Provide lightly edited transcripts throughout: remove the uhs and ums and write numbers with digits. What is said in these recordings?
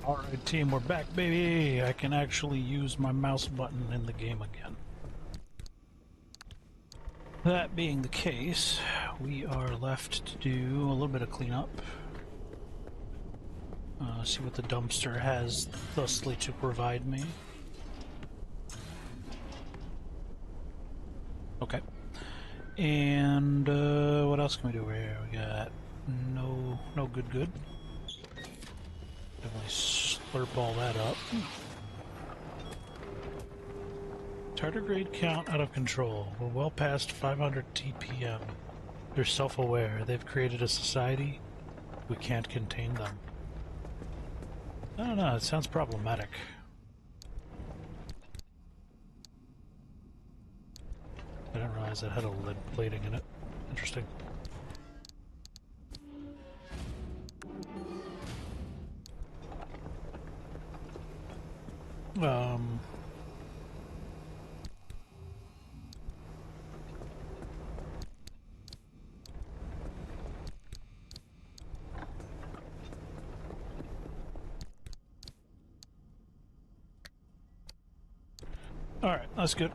Alright team, we're back baby! I can actually use my mouse button in the game again. That being the case, we are left to do a little bit of cleanup. See what the dumpster has thusly to provide me. Okay. And what else can we do over here? We got no good. Definitely slurp all that up. Tardigrade count out of control. We're well past 500 TPM. They're self-aware. They've created a society. We can't contain them. I don't know, it sounds problematic. I didn't realize it had a lead plating in it. Interesting. Alright, that's good.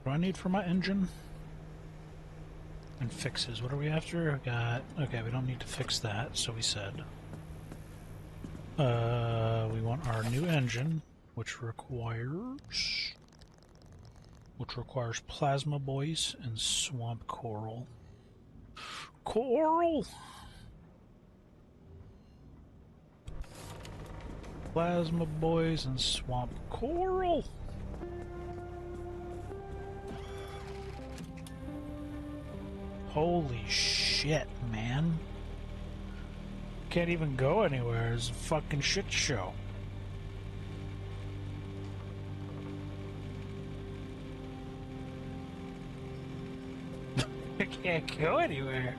What do I need for my engine? And fixes. What are we after? We got... Okay, we don't need to fix that, so we said. We want our new engine, which requires plasma boys and swamp coral. Coral! Plasma boys and swamp coral! Holy shit, man. Can't even go anywhere. It's a fucking shit show. I can't go anywhere.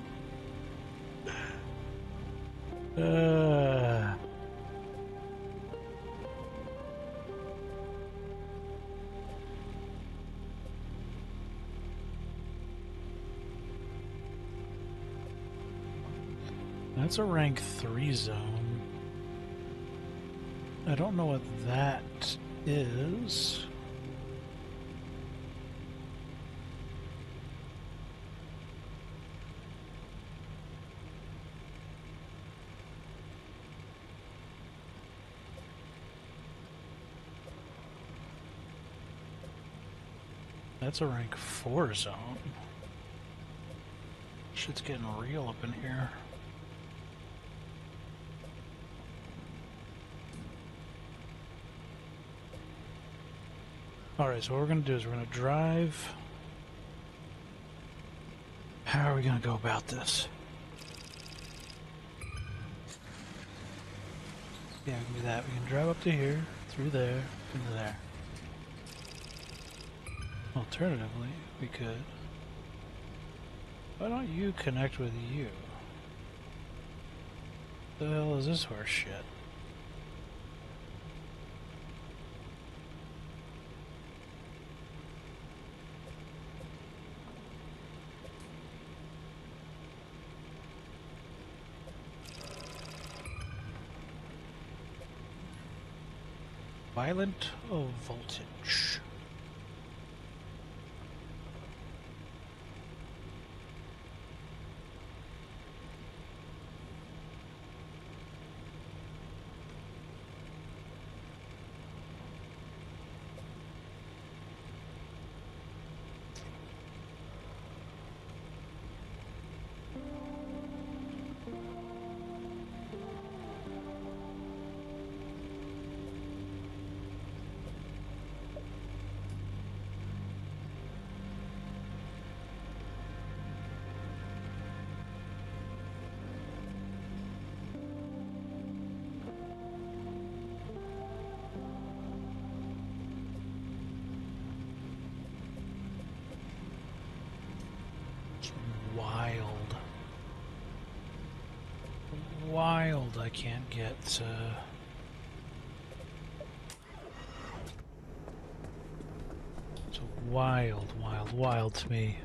That's a rank 3 zone. I don't know what that is. That's a rank 4 zone. Shit's getting real up in here. Alright, so what we're going to do is we're going to drive. How are we going to go about this? Yeah, we can do that. We can drive up to here, through there, into there. Alternatively, we could... Why don't you connect with you? The hell is this horse shit? Violent voltage. Wild I can't get it's wild to me.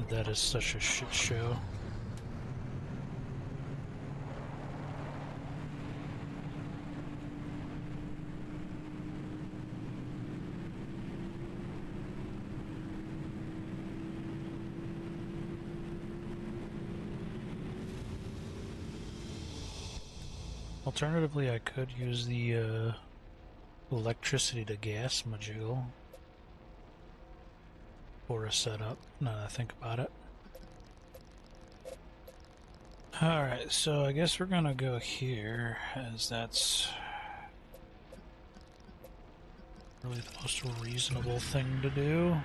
That is such a shit show. Alternatively, I could use the electricity to gas majiggle for a setup, now that I think about it. Alright, so I guess we're gonna go here, as that's really the most reasonable thing to do.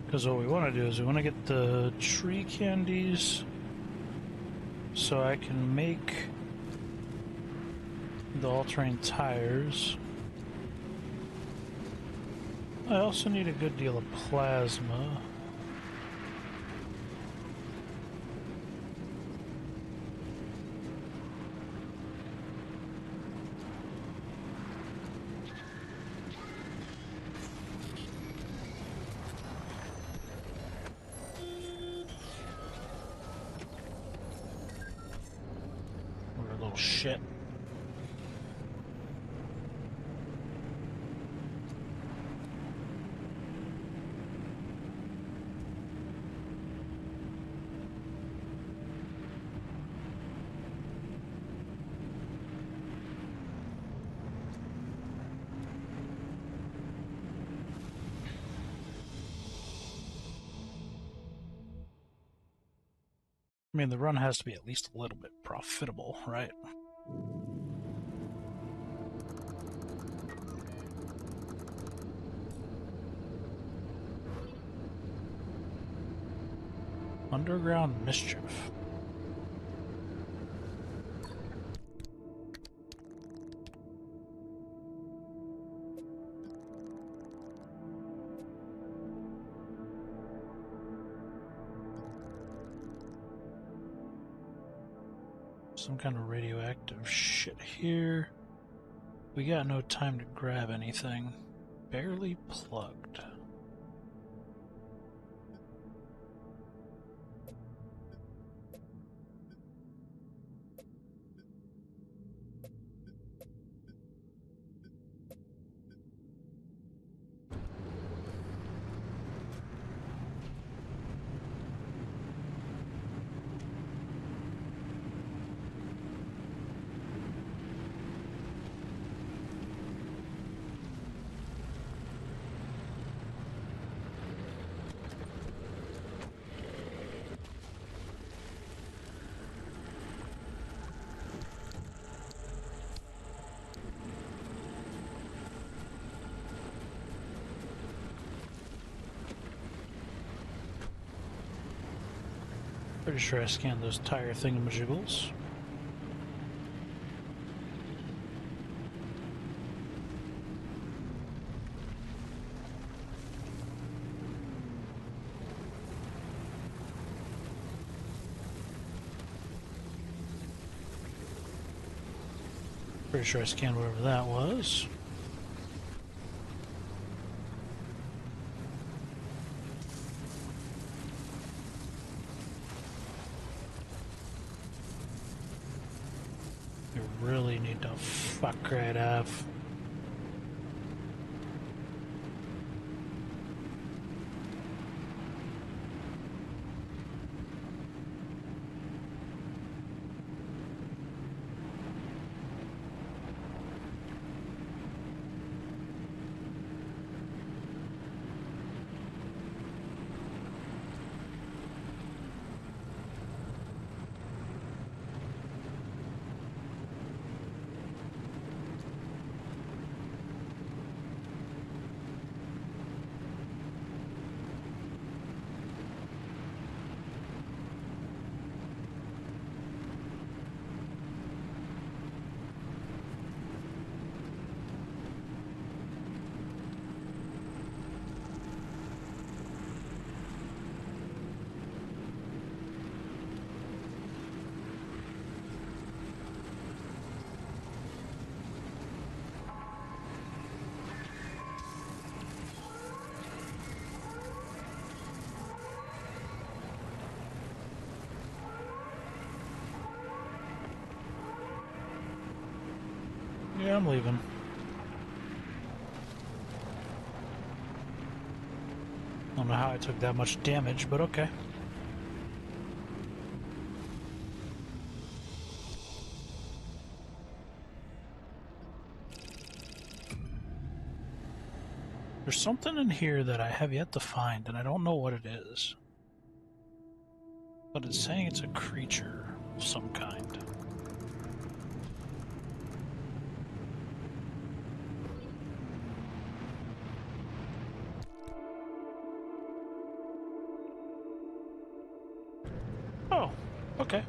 Because what we want to do is we want to get the tree candies so I can make the all-terrain tires. I also need a good deal of plasma. We're a little shit. I mean, the run has to be at least a little bit profitable, right? Underground mischief. Some kind of radioactive shit here. We got no time to grab anything. Barely plugged. Pretty sure I scanned those tire thingamajiggles. Pretty sure I scanned whatever that was. You really need to fuck right off. Yeah, I'm leaving. I don't know how I took that much damage, but okay. There's something in here that I have yet to find, and I don't know what it is. But it's saying it's a creature of some kind. Oh, okay.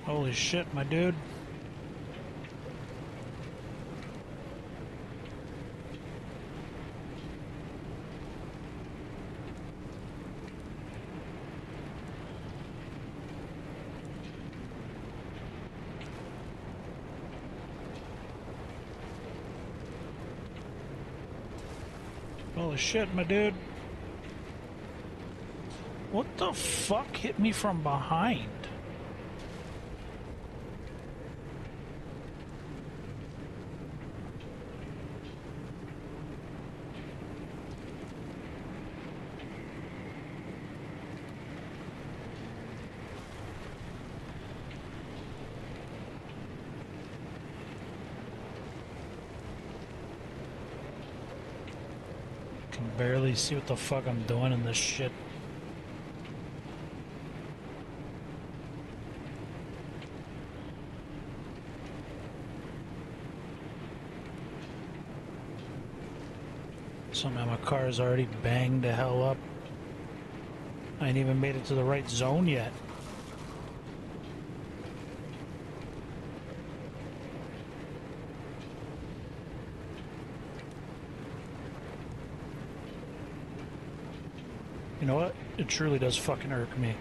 Holy shit, my dude. Holy shit, my dude. What the fuck hit me from behind? Can barely see what the fuck I'm doing in this shit. Somehow my car's already banged the hell up. I ain't even made it to the right zone yet. You know what? It truly does fucking irk me.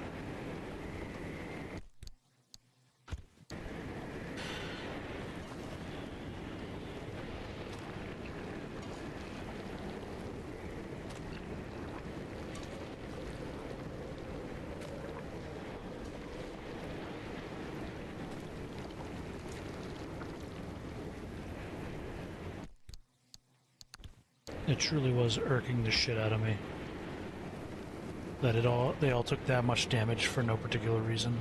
It truly was irking the shit out of me. That they all took that much damage for no particular reason.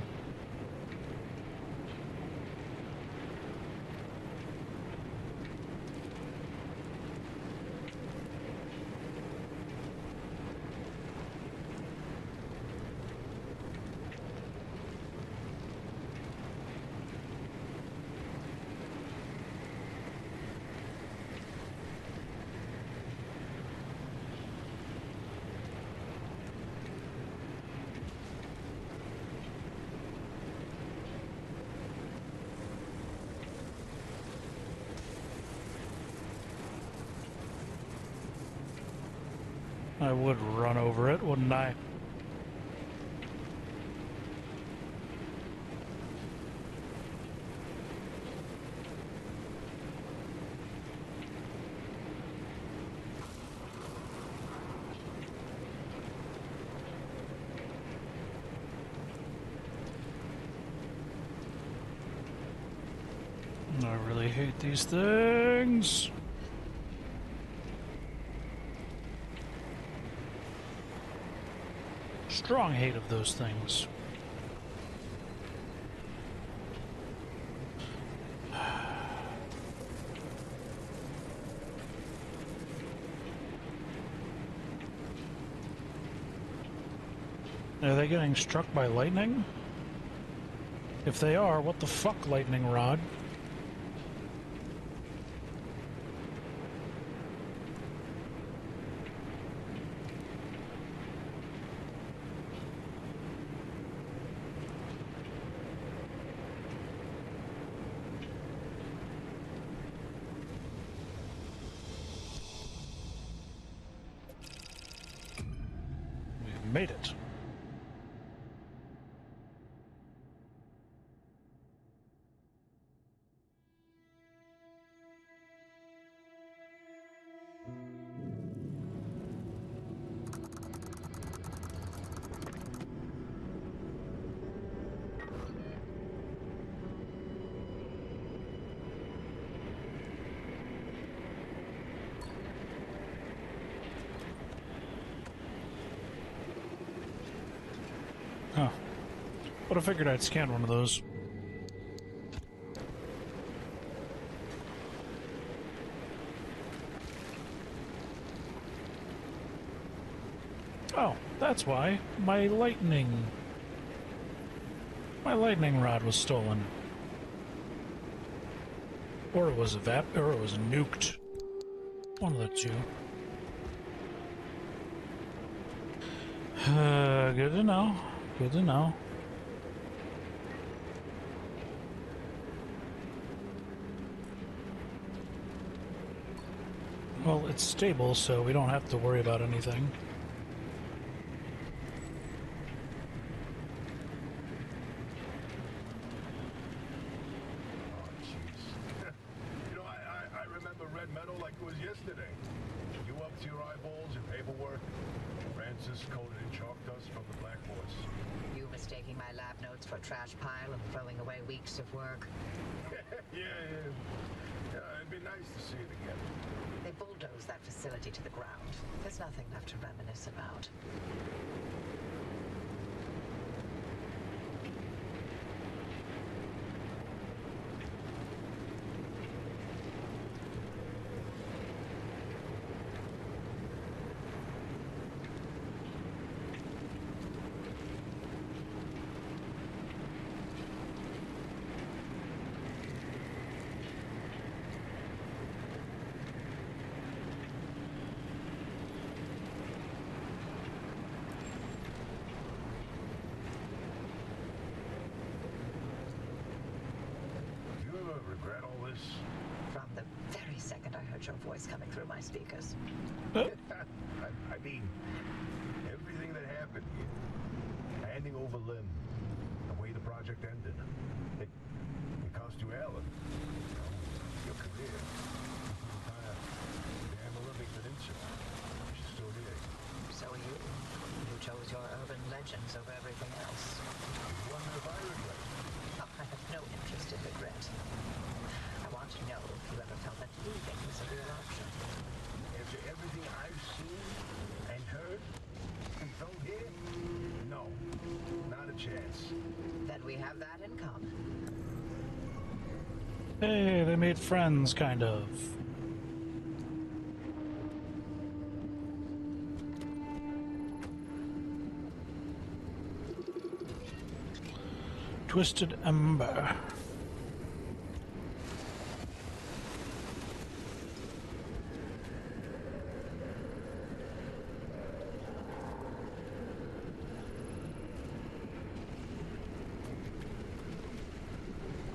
I would run over it, wouldn't I? I really hate these things. Strong hate of those things. Are they getting struck by lightning? If they are, what the fuck, lightning rod? We've made it. But I figured I'd scan one of those. Oh, that's why my lightning rod was stolen. Or it was nuked. One of the two. Good to know. Good to know. Well, it's stable, so we don't have to worry about anything. Trash pile and throwing away weeks of work. Yeah, it'd be nice to see it again. They bulldozed that facility to the ground. There's nothing left to reminisce about. From the very second I heard your voice coming through my speakers. I mean, everything that happened here, handing over Lim, the way the project ended, it cost you Alan, your career, the entire damn Olympic Peninsula. She's still here. So are you. You chose your urban legends over everything else. You wonder if I regret it. Oh, I have no interest in regret. I want to know if you ever felt that leaving was a real option. After everything I've seen and heard and felt here, no, not a chance. Then we have that in common. Hey, they made friends, kind of. Twisted Ember.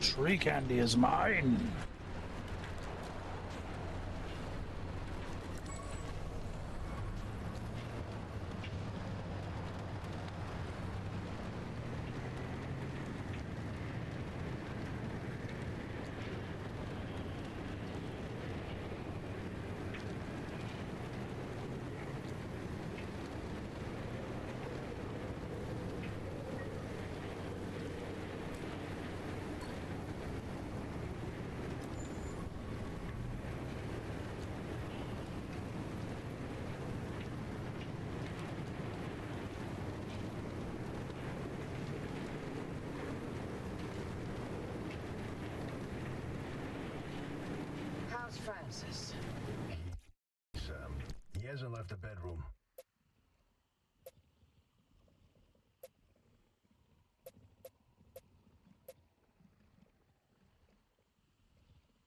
Tree candy is mine. Francis. He hasn't left the bedroom.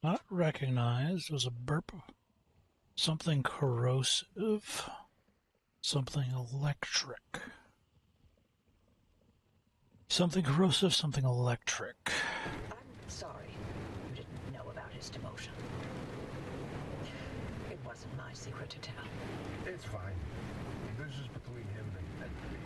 Not recognized. It was a burp. Something corrosive. Something electric. Something corrosive, something electric. I'm sorry you didn't know about his demotion. It wasn't my secret to tell. It's fine. This is between him and me.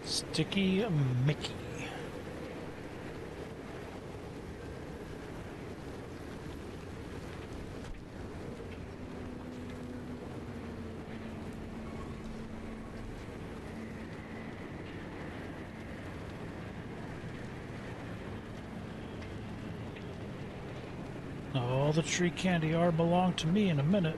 Sticky Mickey. All the tree candy are belong to me in a minute.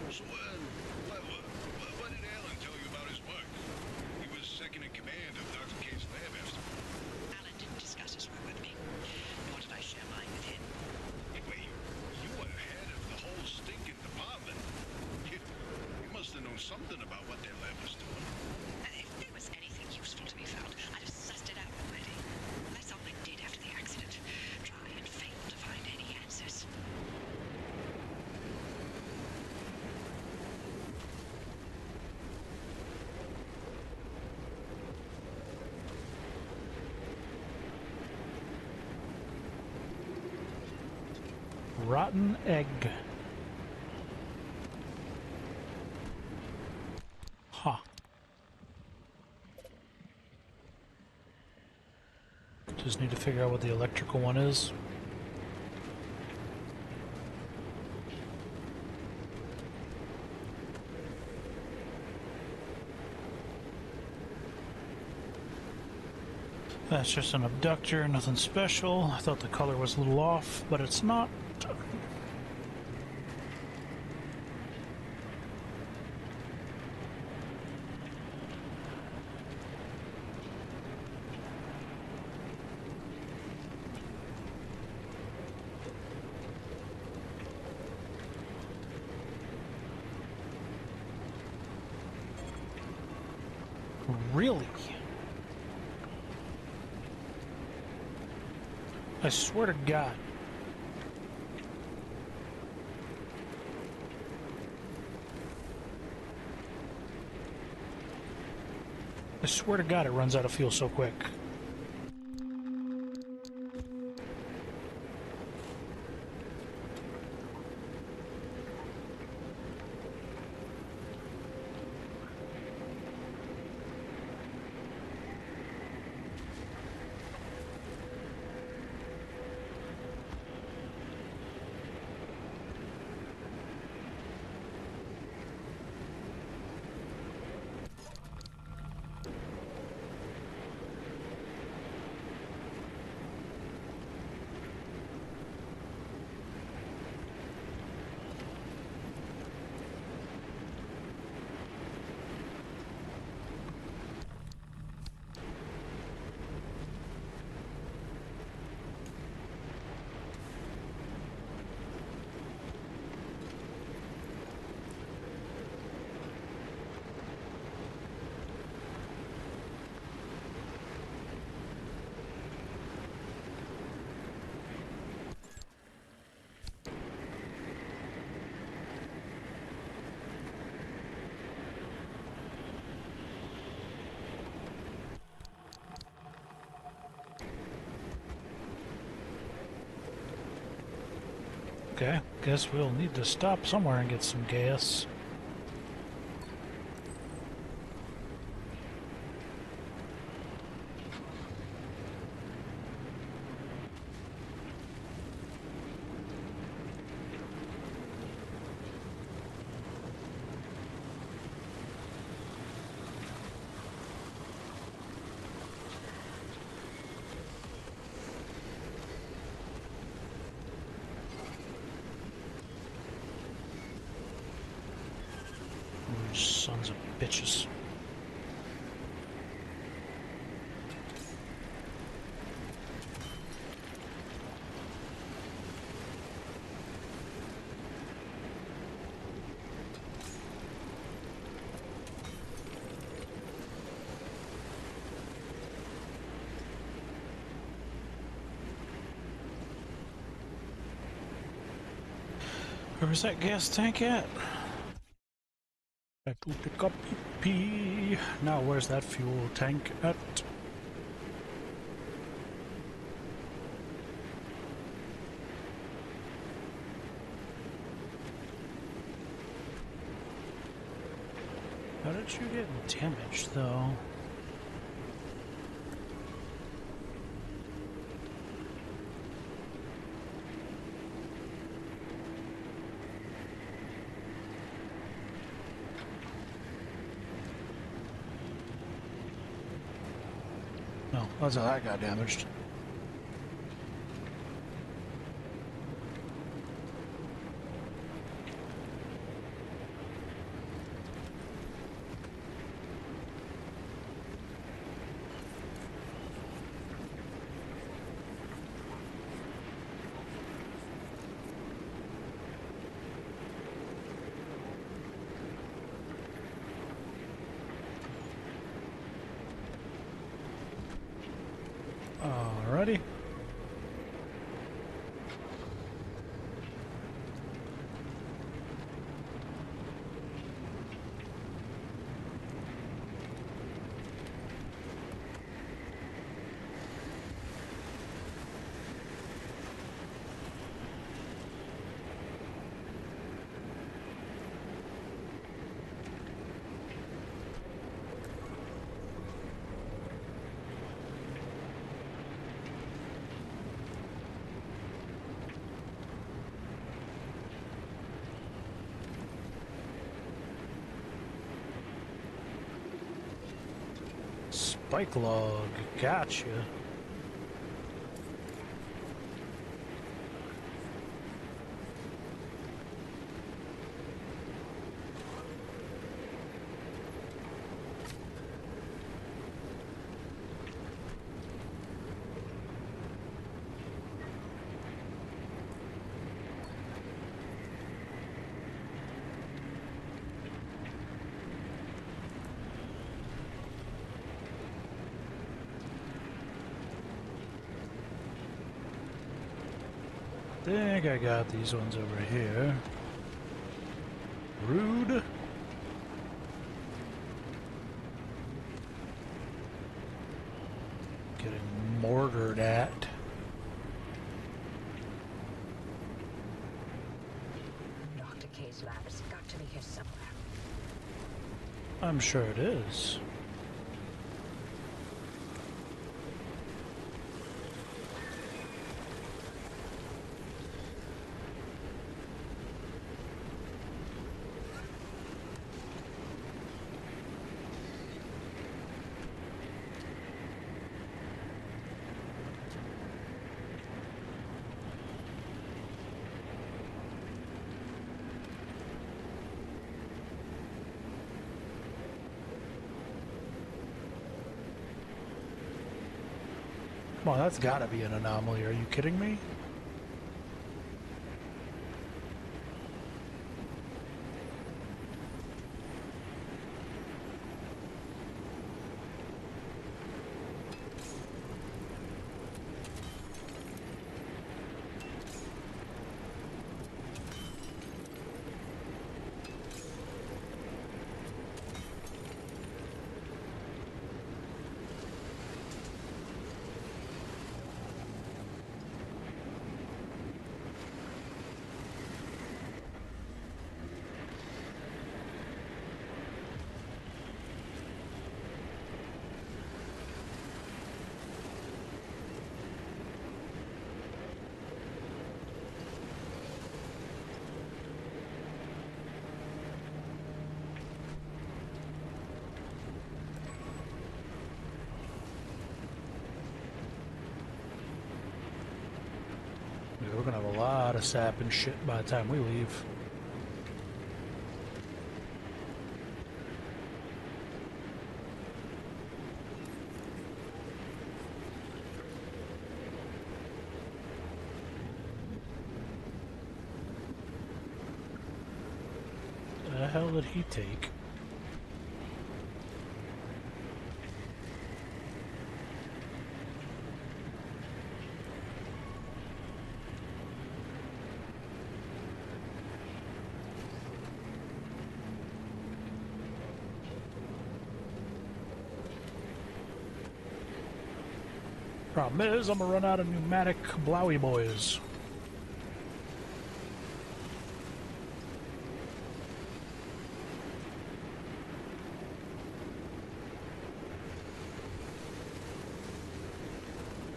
So, what did Alan tell you about his work? He was second in command of Dr. K's lab after. Alan didn't discuss his work with me, nor did I share mine with him. Wait, you were head of the whole stinking department. You must have known something about what their lab was doing. If there was anything useful to be found, I'd have sussed it out already. That's all I did after the accident. Try and fail to find any answers. Rotten egg. Huh. Just need to figure out what the electrical one is. That's just an abductor, nothing special. I thought the color was a little off, but it's not. Really? I swear to God. I swear to God it runs out of fuel so quick. Okay, guess we'll need to stop somewhere and get some gas. Sons of bitches. Where's that gas tank at? Now where's that fuel tank at? How did you get damaged though? No, that's how that got damaged. Alrighty. Spike log, gotcha. Think I got these ones over here. Rude. Getting mortared at. Dr. K's lab has got to be here somewhere. I'm sure it is. Come on, that's gotta be an anomaly. Are you kidding me? We're gonna have a lot of sap and shit by the time we leave. The hell did he take? Problem is, I'm gonna run out of pneumatic blowy boys.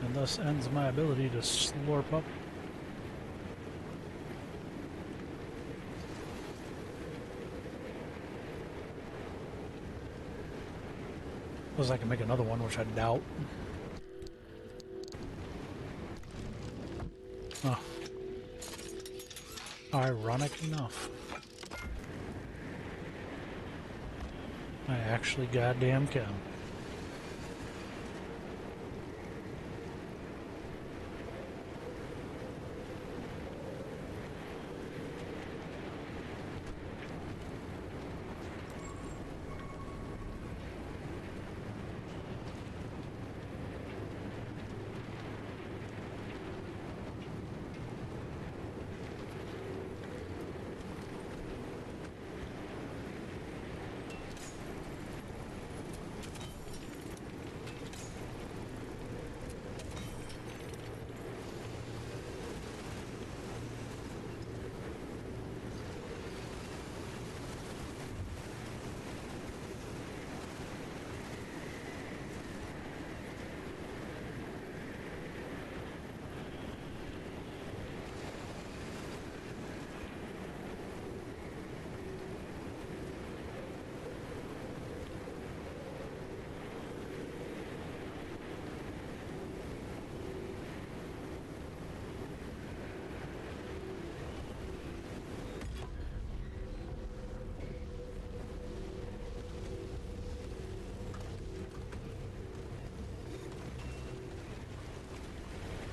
And thus ends my ability to slurp up. Unless I can make another one, which I doubt. Oh. Ironic enough. I actually goddamn can.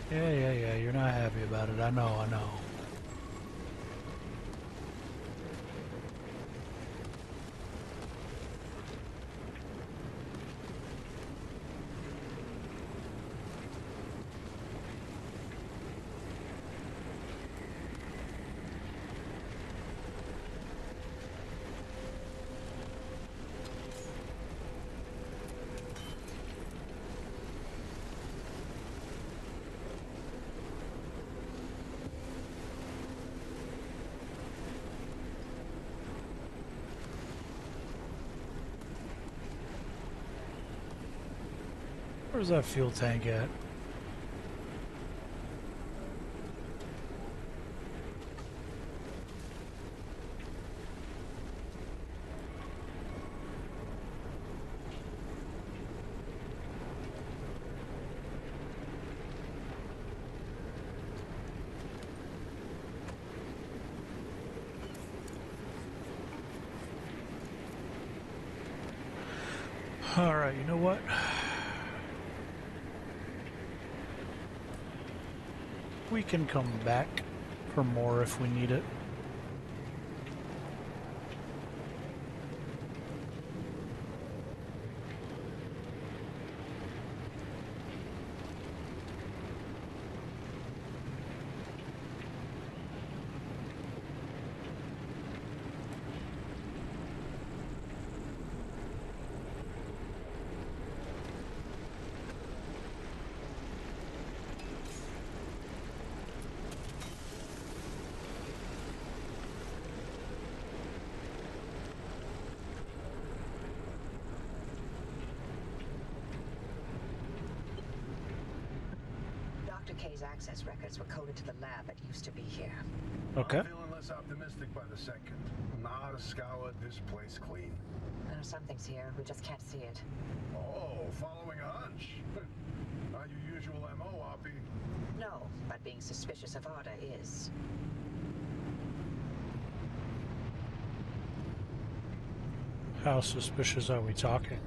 Yeah, you're not happy about it. I know. Where's that fuel tank at? Alright, you know what? We can come back for more if we need it. Dr. K's access records were coded to the lab that used to be here. Okay. I'm feeling less optimistic by the second. Not a scoured this place clean. Something's here. We just can't see it. Oh, following a hunch. Not your usual MO, Oppie. No, but being suspicious of Arda is. How suspicious are we talking?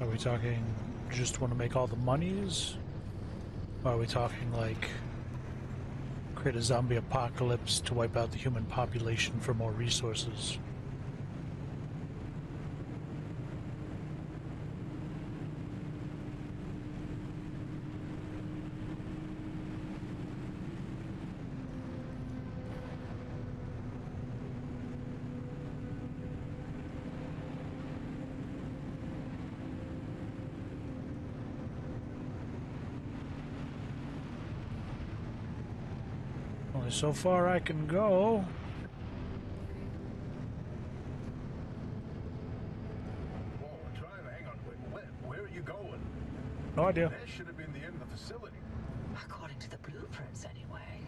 Are we talking just want to make all the monies? Or are we talking like create a zombie apocalypse to wipe out the human population for more resources? Only so far I can go. Whoa, driver, hang on. Where are you going? No idea. That should have been the end of the facility. According to the blueprints, anyway.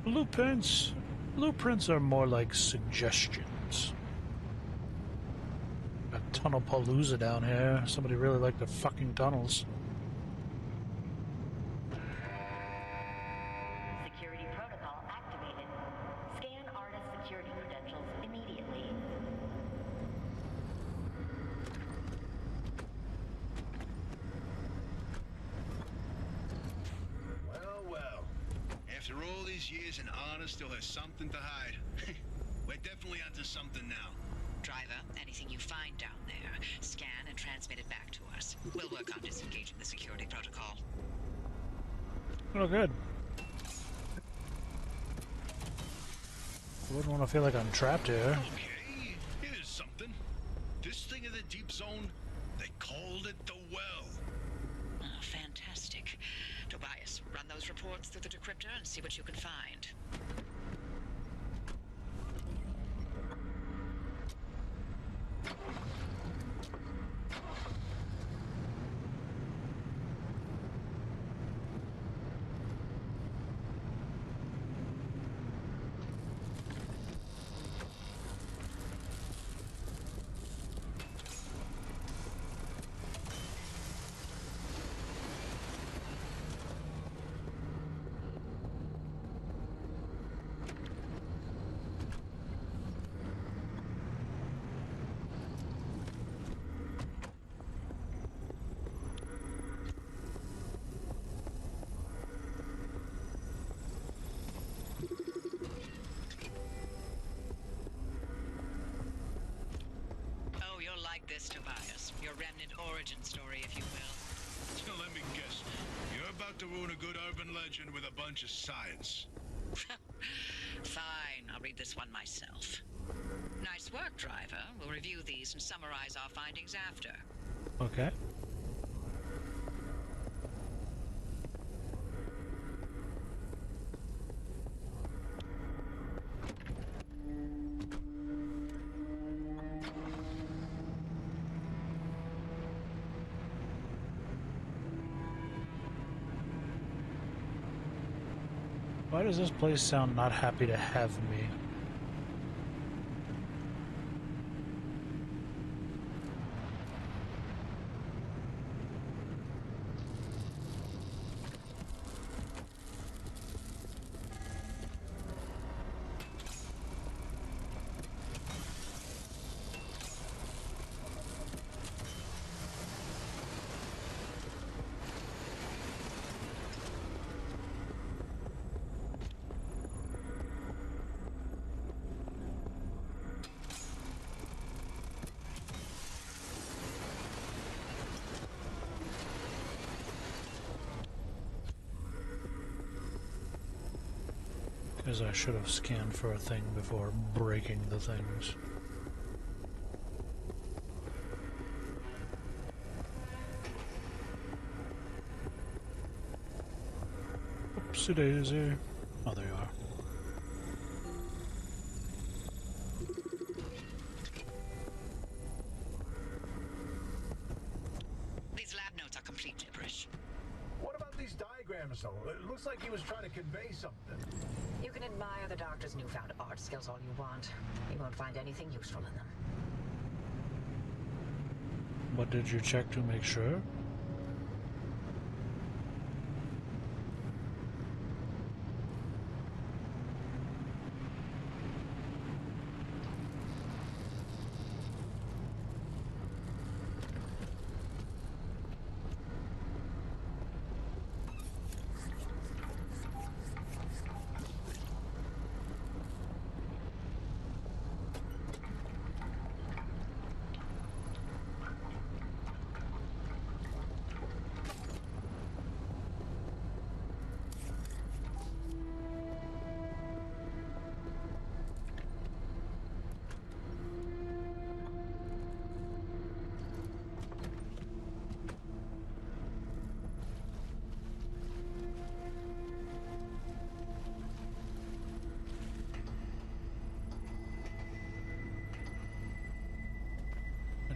Blueprints are more like suggestions. But tunnel palooza down here. Somebody really liked the fucking tunnels. Security protocol activated. Scan artist security credentials immediately. Well, well. After all these years, and Anna still has something to hide. We're definitely onto something now. Driver, anything you find down there, scan and transmit it back to us. We'll work on disengaging the security protocol. Oh, good. I wouldn't want to feel like I'm trapped here. Okay, here's something. This thing in the deep zone, they called it the Well. Oh, fantastic. Tobias, run those reports through the decryptor and see what you can find. Oh, you'll like this, Tobias. Your remnant origin story, if you will. So let me guess, you're about to ruin a good urban legend with a bunch of science. Fine, I'll read this one myself. Nice work, driver. We'll review these and summarize our findings after. Okay. Why does this place sound not happy to have me? Because I should have scanned for a thing before breaking the things. Oopsie daisy. Oh, there you are. These lab notes are complete gibberish. What about these diagrams, though? It looks like he was trying to convey something. You can admire the doctor's newfound art skills all you want. You won't find anything useful in them. But did you check to make sure?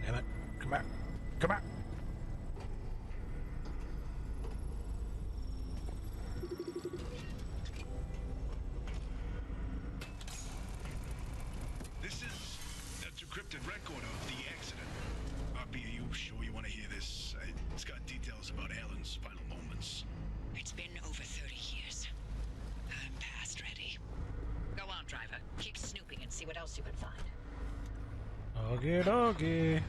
Damn it. Come back. Come back. This is a decrypted record of the accident. Are you sure you want to hear this? It's got details about Alan's final moments. It's been over 30 years. I'm past ready. Go on, driver. Keep snooping and see what else you can find. Okie dokie.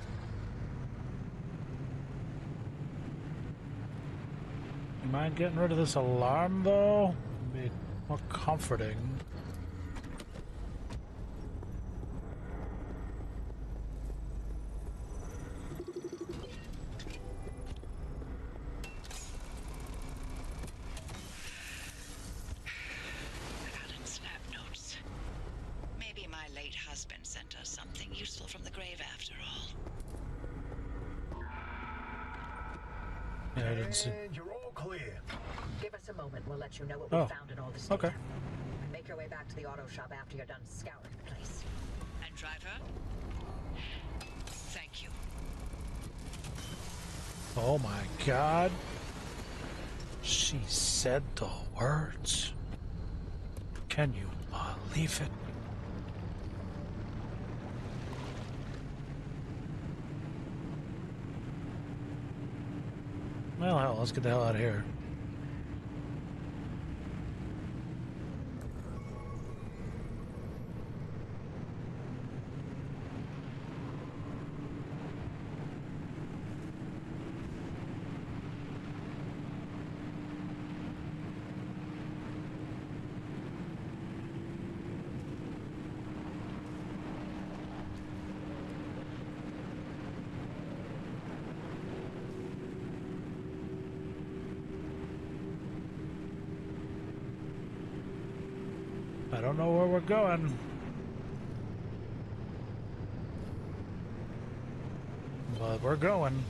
You mind getting rid of this alarm, though? It'd be more comforting. Alan's lab notes. Maybe my late husband sent us something useful from the grave after all. Yeah, I didn't see. And you're all clear. Give us a moment. We'll let you know what we found in all this data. Okay. Make your way back to the auto shop after you're done scouring the place. And driver? Thank you. Oh my god. She said the words. Can you believe it? Well, hell, let's get the hell out of here. I don't know where we're going. But we're going.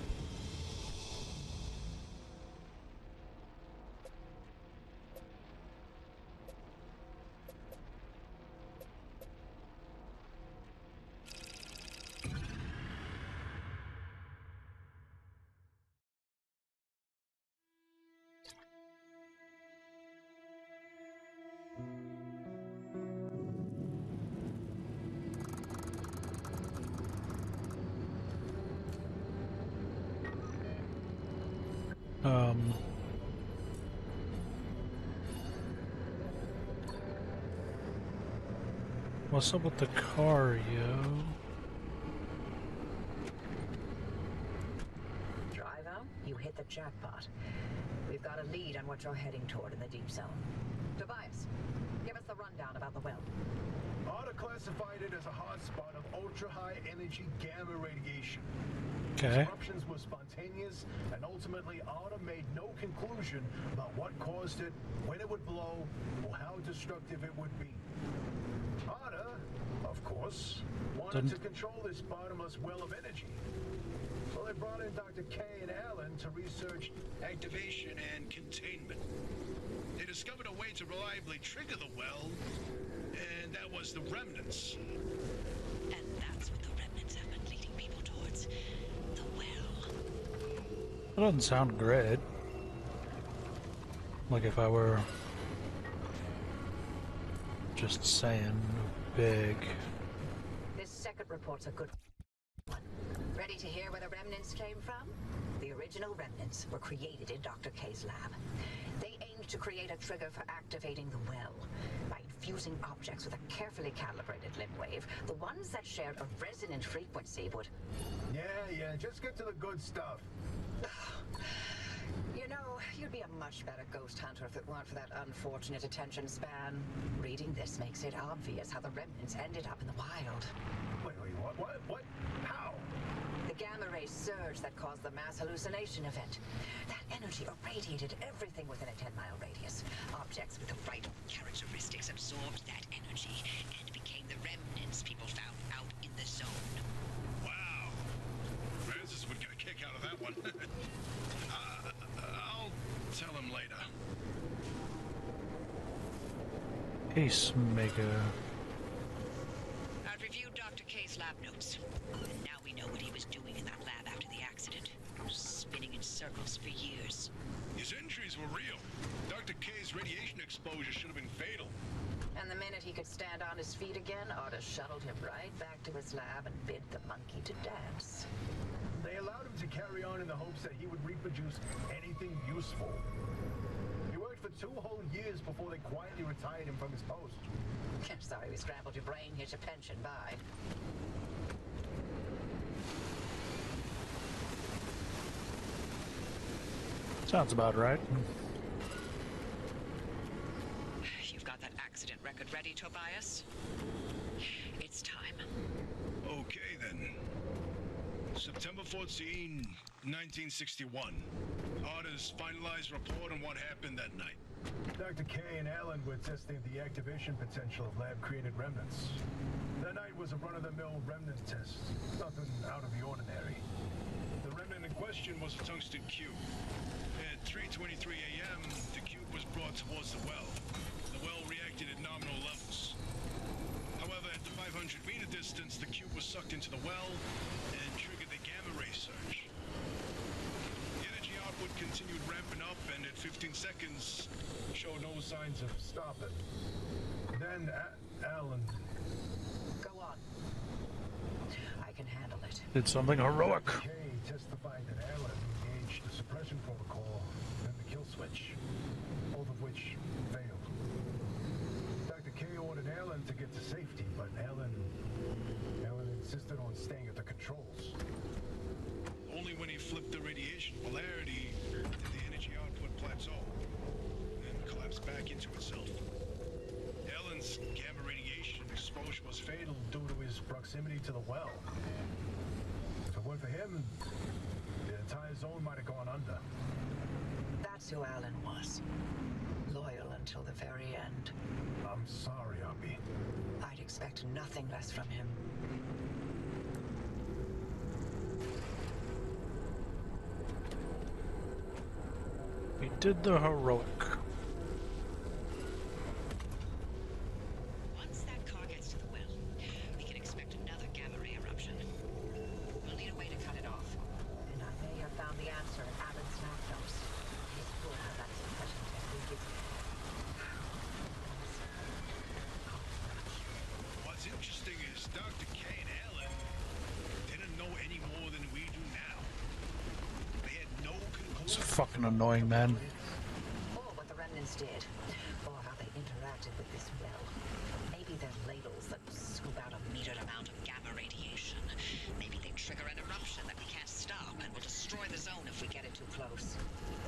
What's up with the car, yo? Driver, you hit the jackpot. We've got a lead on what you're heading toward in the deep zone. Tobias, give us the rundown about the well. Otta classified it as a hotspot of ultra-high energy gamma radiation. Okay. Eruptions were spontaneous, and ultimately Otta made no conclusion about what caused it, when it would blow, or how destructive it would be. Otta, of course, wanted to control this bottomless well of energy. So they brought in Dr. K and Alan to research Activation and containment. They discovered a way to reliably trigger the well, and that was the remnants. And that's what the remnants have been leading people towards. The well. That doesn't sound great. Like if I were just saying big. This second report's a good one. Ready to hear where the remnants came from? The original remnants were created in Dr. K's lab. They aimed to create a trigger for activating the well. By infusing objects with a carefully calibrated limb wave, the ones that shared a resonant frequency would... Yeah, just get to the good stuff. You know, you'd be a much better ghost hunter if it weren't for that unfortunate attention span. Reading this makes it obvious how the remnants ended up in the wild. Wait, what? How? The gamma ray surge that caused the mass hallucination event. That energy irradiated everything within a 10-mile radius. Objects with the right Characteristics absorbed that energy and became the remnants people found out in the zone. Wow. Francis would get a kick out of that one. I'll tell him later. Pacemaker. I've reviewed Dr. K's lab notes. And now we know what he was doing in that lab after the accident. Spinning in circles for years. His injuries were real. Dr. K's radiation exposure should have been fatal. And the minute he could stand on his feet again, Otis shuttled him right back to his lab and bid the monkey to dance. They allowed him to carry on in the hopes that he would reproduce anything useful. He worked for 2 whole years before they quietly retired him from his post. Sorry we scrambled your brain. Here's your pension. Bye. Sounds about right. You've got that accident record ready, Tobias? It's time. Okay, then. September 14, 1961. Artist finalized report on what happened that night. Dr. K and Alan were testing the activation potential of lab-created remnants. That night was a run-of-the-mill remnant test. Nothing out of the ordinary. The remnant in question was a tungsten cube. At 3:23 a.m., the cube was brought towards the well. The well reacted at nominal levels. However, at the 500-meter distance, the cube was sucked into the well and triggered the gamma ray surge. The energy output continued ramping up, and at 15 seconds, Showed no signs of stopping. Then Alan... Go on. I can handle it. Did something heroic. K testified that Alan engaged the suppression protocol and the kill switch, both of which failed. Dr. K ordered Alan to get to safety, but Alan insisted on staying at the controls. only when he flipped the radiation polarity did the energy output plateau, then collapsed back into itself. Ellen's gamma radiation exposure was Fatal due to his proximity to the well. If it weren't for him, the entire zone might have gone under. That's who Alan was. Loyal until the very end. I'm sorry, Oppie. I'd expect nothing less from him. We did the heroic. Once that car gets to the well, we can expect another gamma ray eruption. We'll need a way to cut it off. And I may have found the answer in Alan's lab notes. He's cool how that suppression technique is... What's interesting is Dr. K and Ellen didn't know any more than we do now. They had no It's conclusion. fucking annoying, man. Or what the remnants did. Or how they interacted with this well. Maybe they're ladles that scoop out a metered amount of gamma radiation. Maybe they trigger an eruption that we can't stop and will destroy the zone if we get it too close.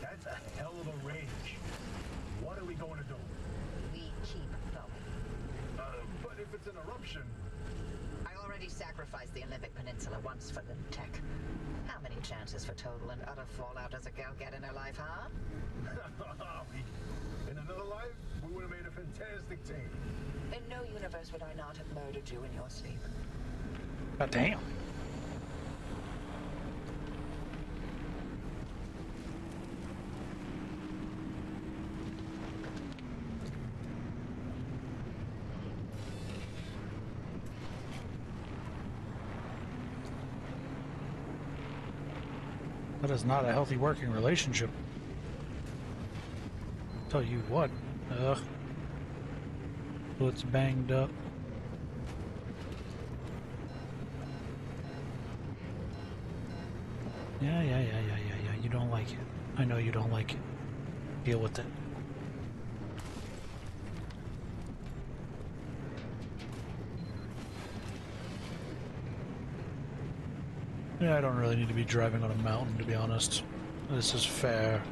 That's a hell of a range. What are we going to do? We keep going. But if it's an eruption... I already sacrificed the Olympic Peninsula once for Limtech. How many chances for total and utter fallout does a gal get in her life, huh? In another life, we would have made a fantastic team. In no universe would I not have murdered you in your sleep. God damn. That is not a healthy working relationship. Tell you what. Ugh. So it's banged up. Yeah. You don't like it. I know you don't like it. Deal with it. Yeah, I don't really need to be driving on a mountain, to be honest. This is fair.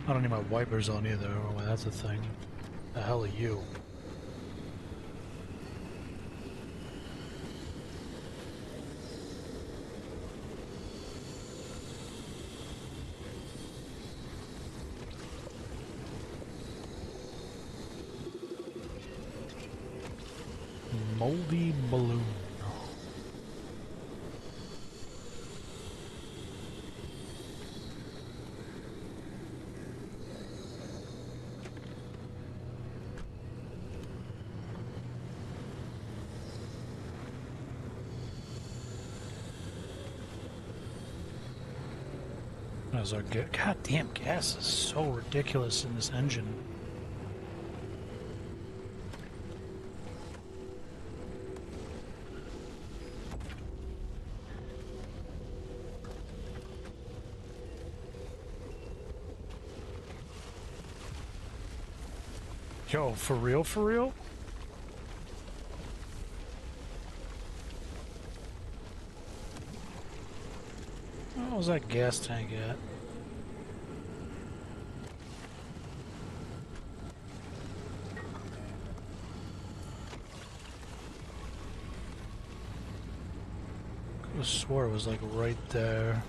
I don't need my wipers on either. Oh, that's a thing. The hell are you? Moldy balloon. As our goddamn gas is so ridiculous in this engine. Yo, for real, for real? What was that gas tank at? I swore it was like right there.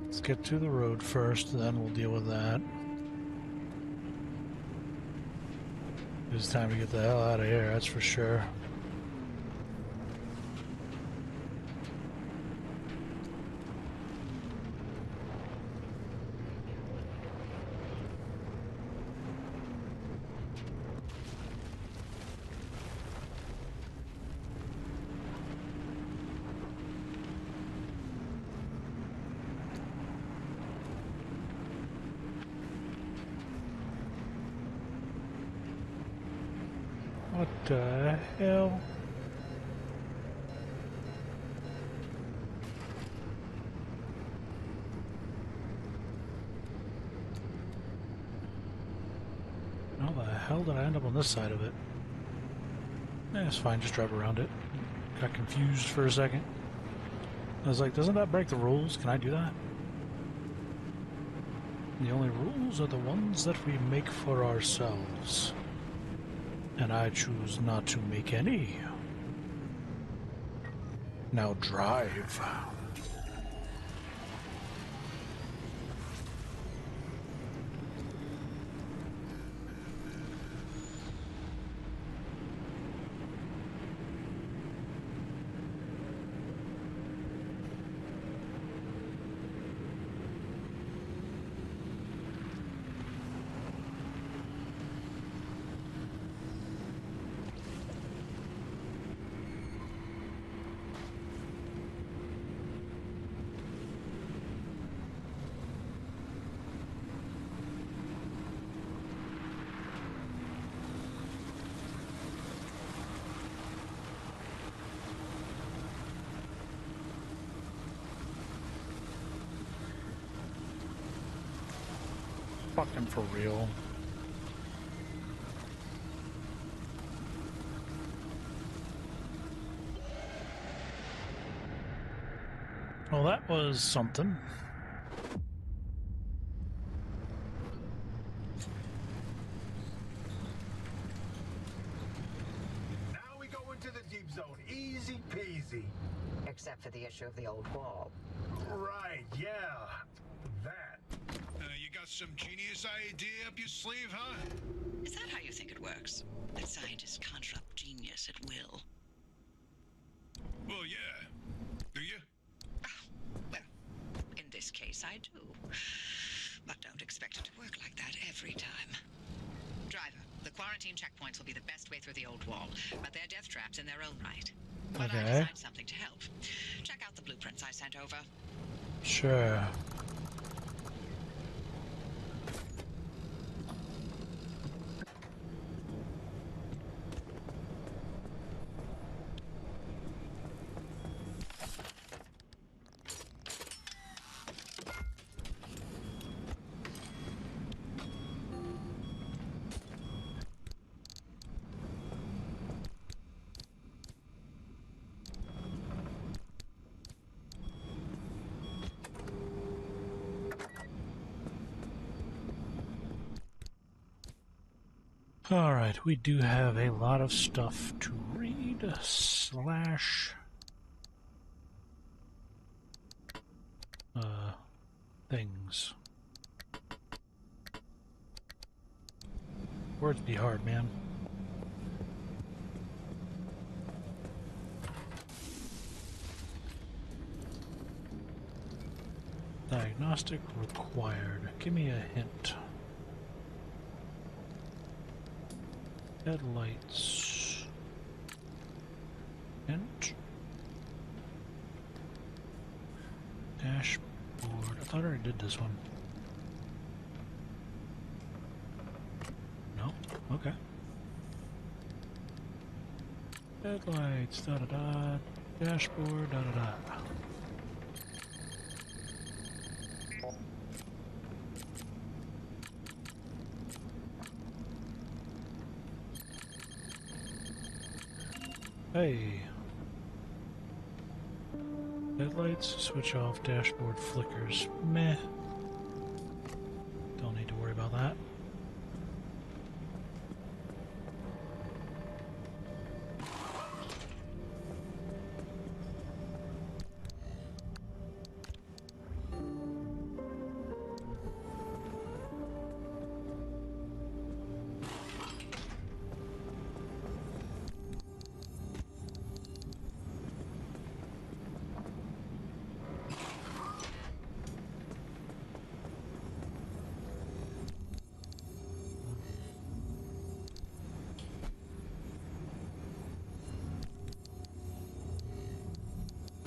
Let's get to the road first, then we'll deal with that. It's time to get the hell out of here, that's for sure. What the hell? How the hell did I end up on this side of it? It's fine, just drive around it. Got confused for a second. I was like, doesn't that break the rules? Can I do that? The only rules are the ones that we make for ourselves. And I choose not to make any. Now drive. Fucking for real. Well, that was something. Now we go into the deep zone. Easy peasy. Except for the issue of the old wall. Right, yeah. That. You got some genius idea up your sleeve, huh? Is that how you think it works? That scientists conjure up genius at will? Well, yeah. Do you? Well, in this case, I do. But don't expect it to work like that every time. Driver, the quarantine checkpoints will be the best way through the old wall, but they're death traps in their own right. But I designed something to help. Check out the blueprints I sent over. Sure. Alright, we do have a lot of stuff to read, slash... things. Words be hard, man. Diagnostic required. Give me a hint. Headlights. Hint. Dashboard. I thought I already did this one. No? Okay. Headlights. Da da da. Dashboard. Da da da. Hey. Headlights, switch off, dashboard flickers. Meh. Don't need to worry about that.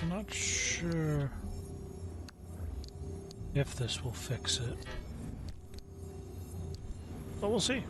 I'm not sure if this will fix it, but we'll see.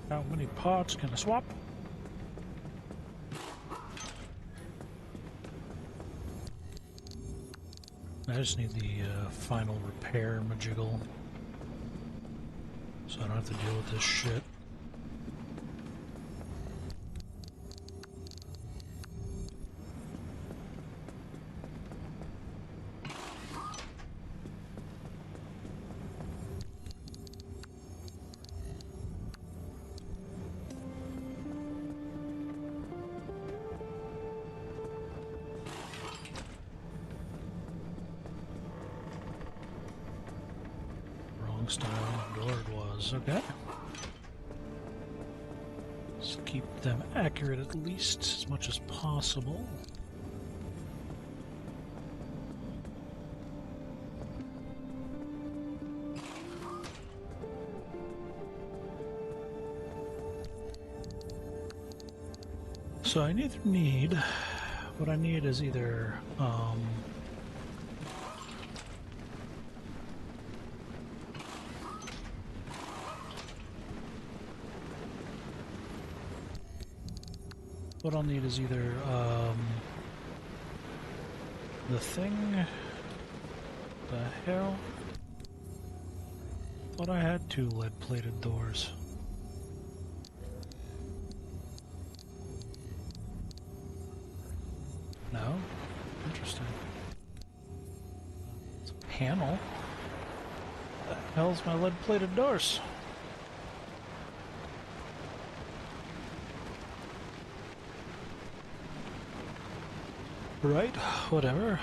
How many parts can I swap? I just need the final repair majiggle, so I don't have to deal with this shit. Style door it was. Okay. Let's keep them accurate at least as much as possible. So I neither need, what I need is either what I'll need is either the thing. The hell? Thought I had 2 lead-plated doors. No? Interesting. It's a panel. What the hell's my lead-plated doors? Right, whatever.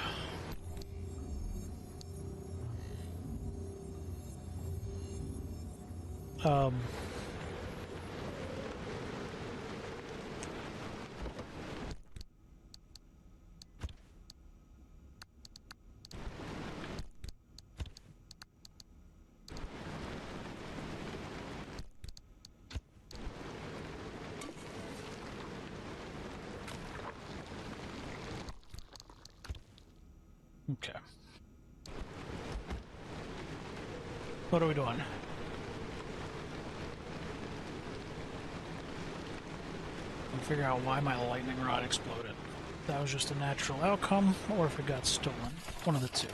Okay. What are we doing? And figure out why my lightning rod exploded. If that was just a natural outcome, or if it got stolen. One of the two.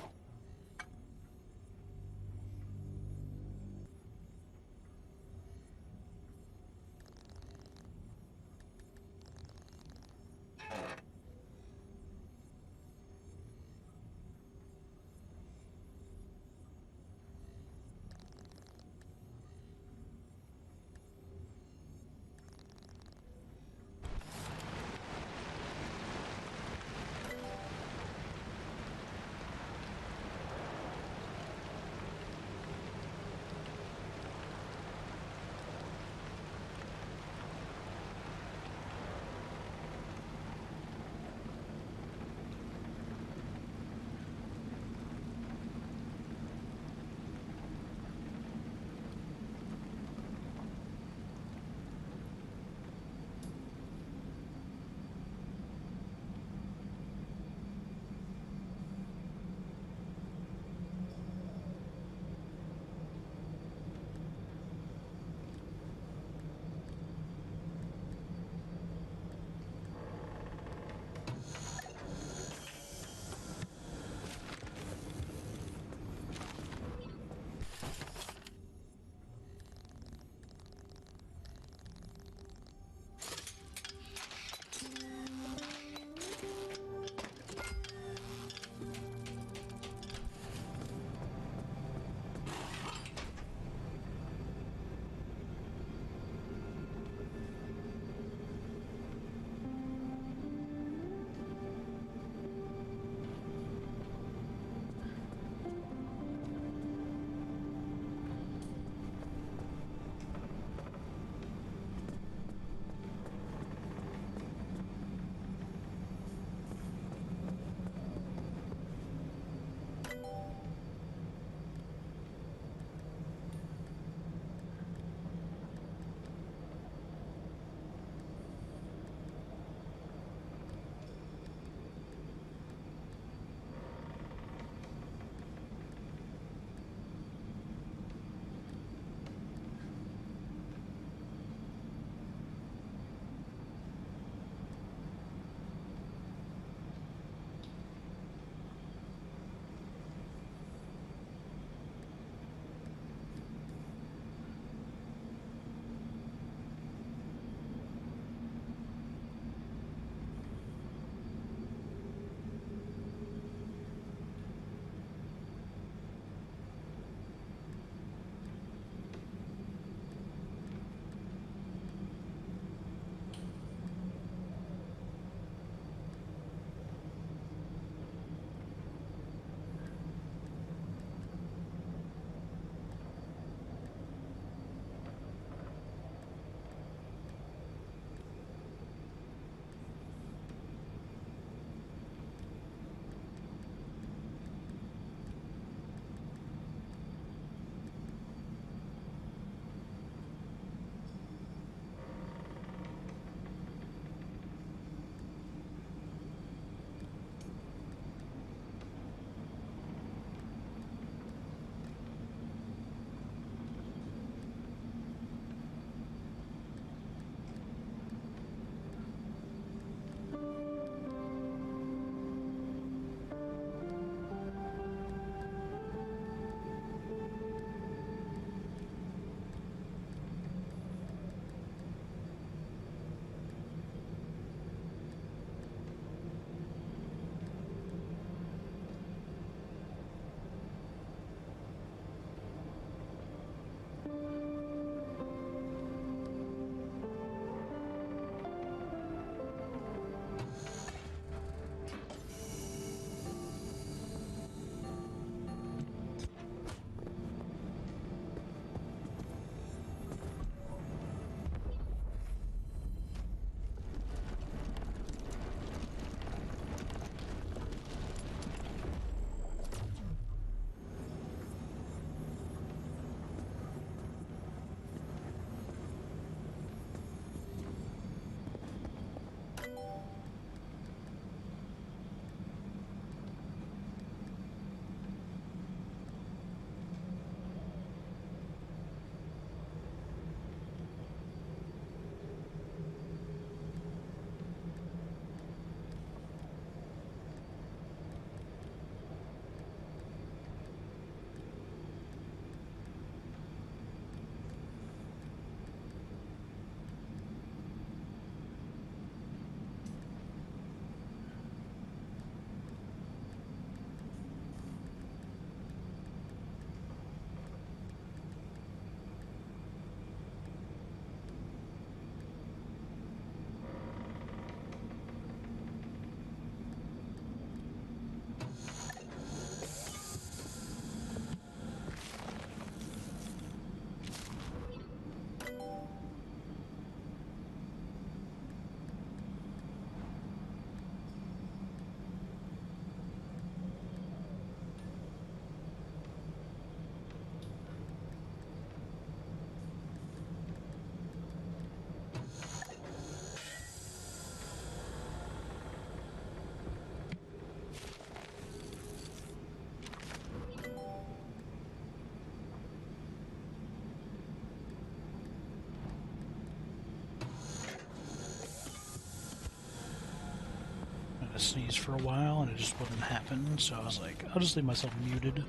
to sneeze for a while and it just wouldn't happen, so I was like, I'll just leave myself muted.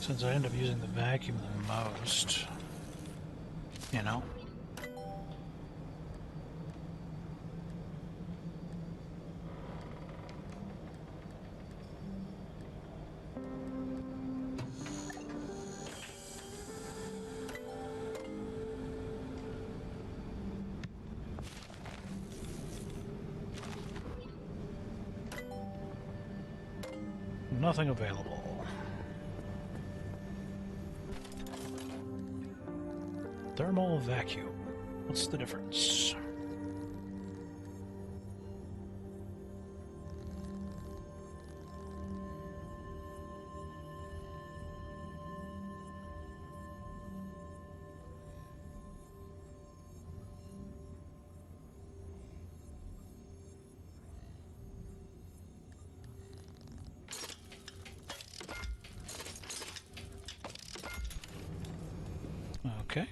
Since I end up using the vacuum the most, you know? Nothing available. Thermal vacuum. What's the difference? Okay.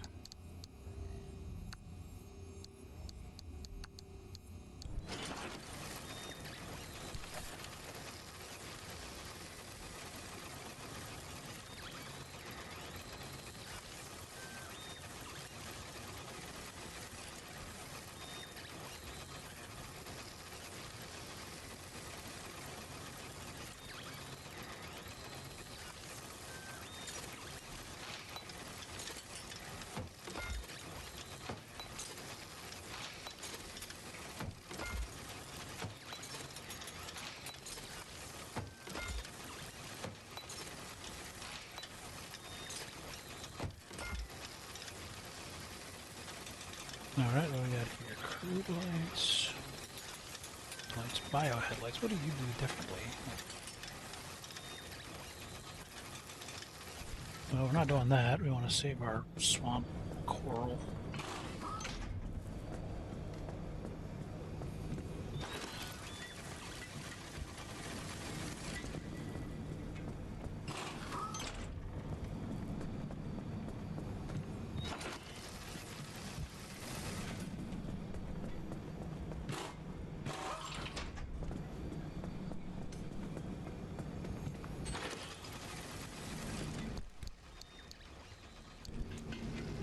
Alright, what do we got here? Crude lights. Lights, bio headlights. What do you do differently? Well, we're not doing that. We want to save our swamp coral.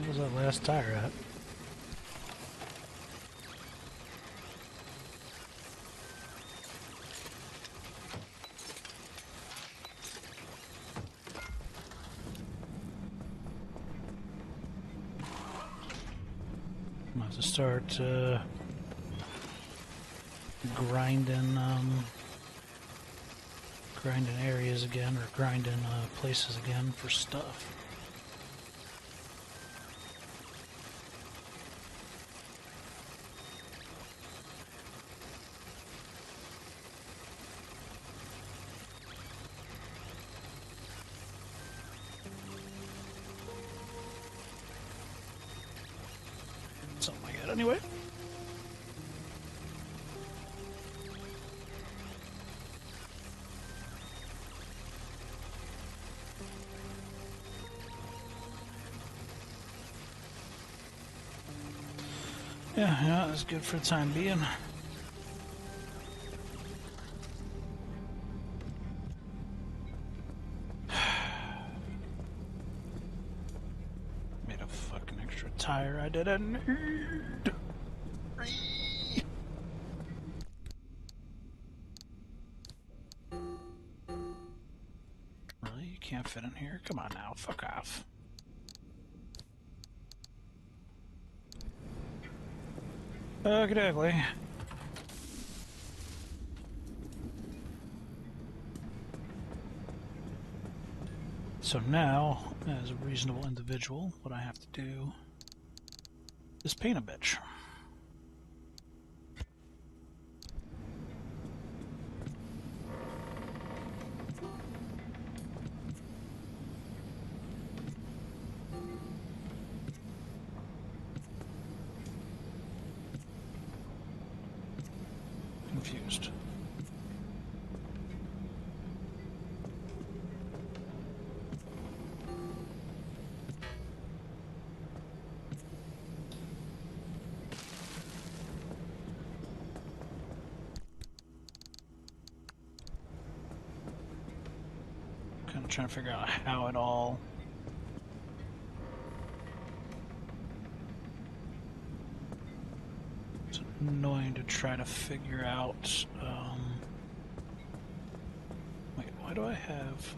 Where's that last tire at? I'm gonna have to start grinding areas again, or grinding places again for stuff. Something like that anyway. Yeah, that's good for the time being. Made a fucking extra tire I didn't need. Really? You can't fit in here? Come on now, fuck off. Exactly. So now, as a reasonable individual, what I have to do is paint a bitch. confused. Kind of trying to figure out how it all... It's annoying to try to figure out... Wait, why do I have...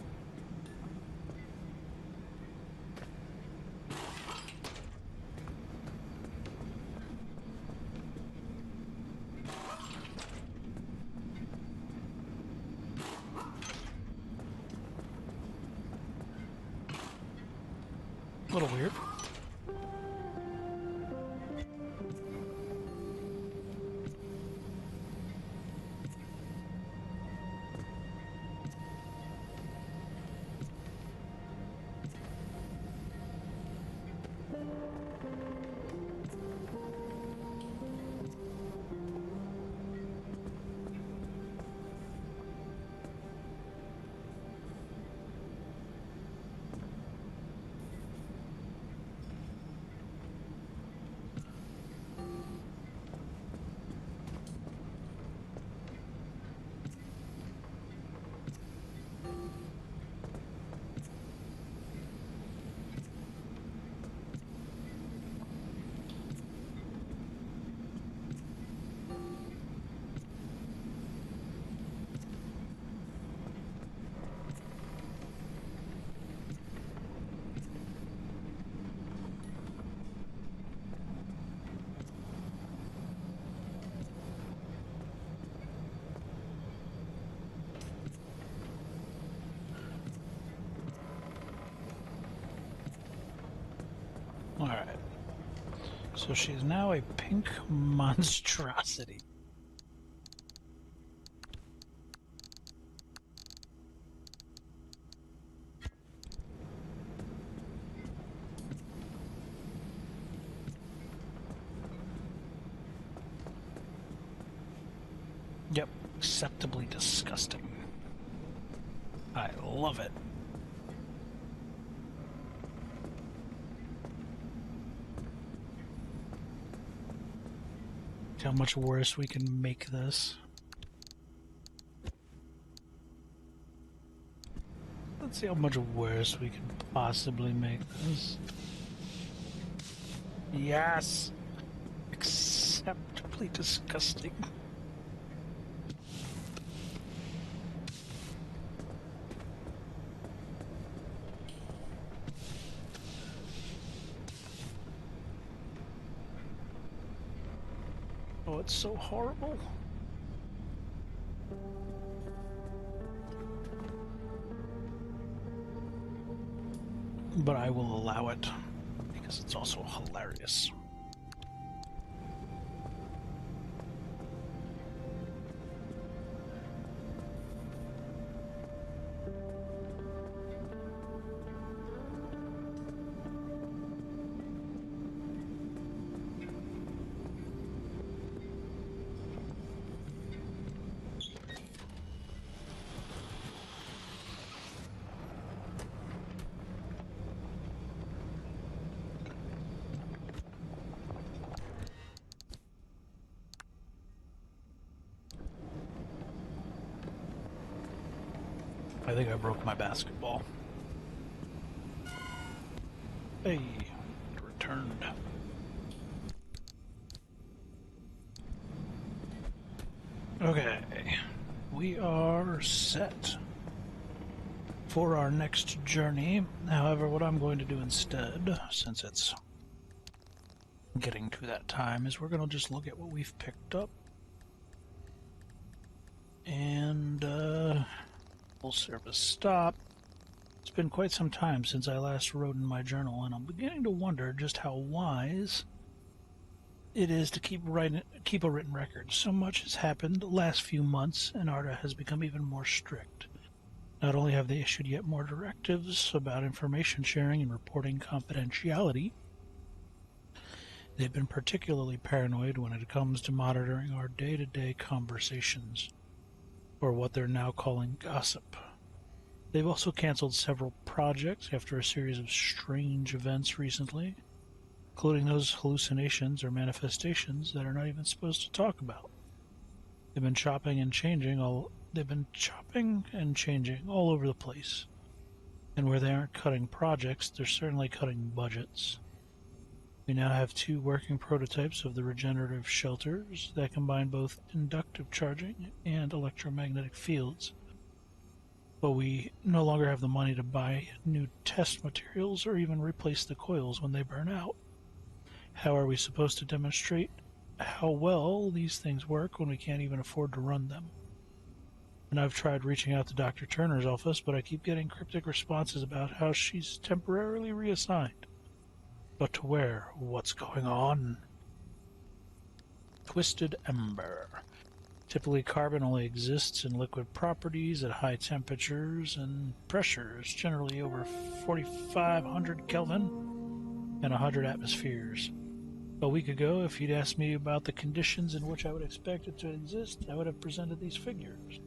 A little weird. Alright. So she's now a pink monstrosity. Yep, acceptably disgusting. I love it. How much worse we can make this. Let's see how much worse we can possibly make this. Yes! Acceptably disgusting. Oh, it's so horrible. But I will allow it, because it's also hilarious. I think I broke my basketball. Hey, it returned. Okay, we are set for our next journey. However, what I'm going to do instead, since it's getting to that time, is we're going to just look at what we've picked up. And, full service stop. It's been quite some time since I last wrote in my journal, and I'm beginning to wonder just how wise it is to keep a written record. So much has happened the last few months, and ARDA has become even more strict. Not only have they issued yet more directives about information sharing and reporting confidentiality, They've been particularly paranoid when it comes to monitoring our day-to-day conversations, or what they're now calling gossip. They've also canceled several projects after a series of strange events recently, including those hallucinations or manifestations that are not even supposed to talk about. They've been chopping and changing all over the place. And where they aren't cutting projects, they're certainly cutting budgets. We now have 2 working prototypes of the regenerative shelters that combine both inductive charging and electromagnetic fields. But we no longer have the money to buy new test materials or even replace the coils when they burn out. How are we supposed to demonstrate how well these things work when we can't even afford to run them? And I've tried reaching out to Dr. Turner's office, but I keep getting cryptic responses about how she's temporarily reassigned. But to where? What's going on? Twisted Ember. Typically, carbon only exists in liquid properties at high temperatures and pressures, generally over 4,500 Kelvin and 100 atmospheres. A week ago, if you'd asked me about the conditions in which I would expect it to exist, I would have presented these figures.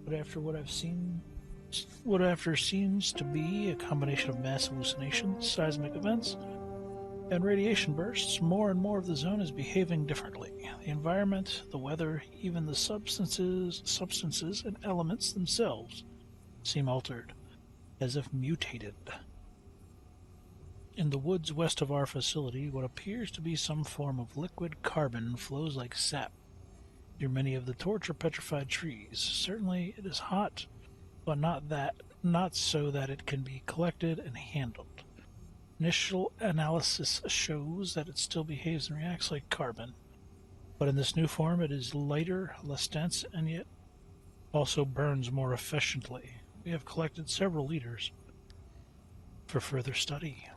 But after seems to be a combination of mass hallucinations, seismic events, and radiation bursts, more and more of the zone is behaving differently. The environment, the weather, even the substances and elements themselves seem altered, as if mutated. In the woods west of our facility, what appears to be some form of liquid carbon flows like sap through many of the torch or petrified trees. Certainly it is hot, but not so that it can be collected and handled. Initial analysis shows that it still behaves and reacts like carbon, but in this new form it is lighter, less dense, and yet also burns more efficiently. We have collected several liters for further study.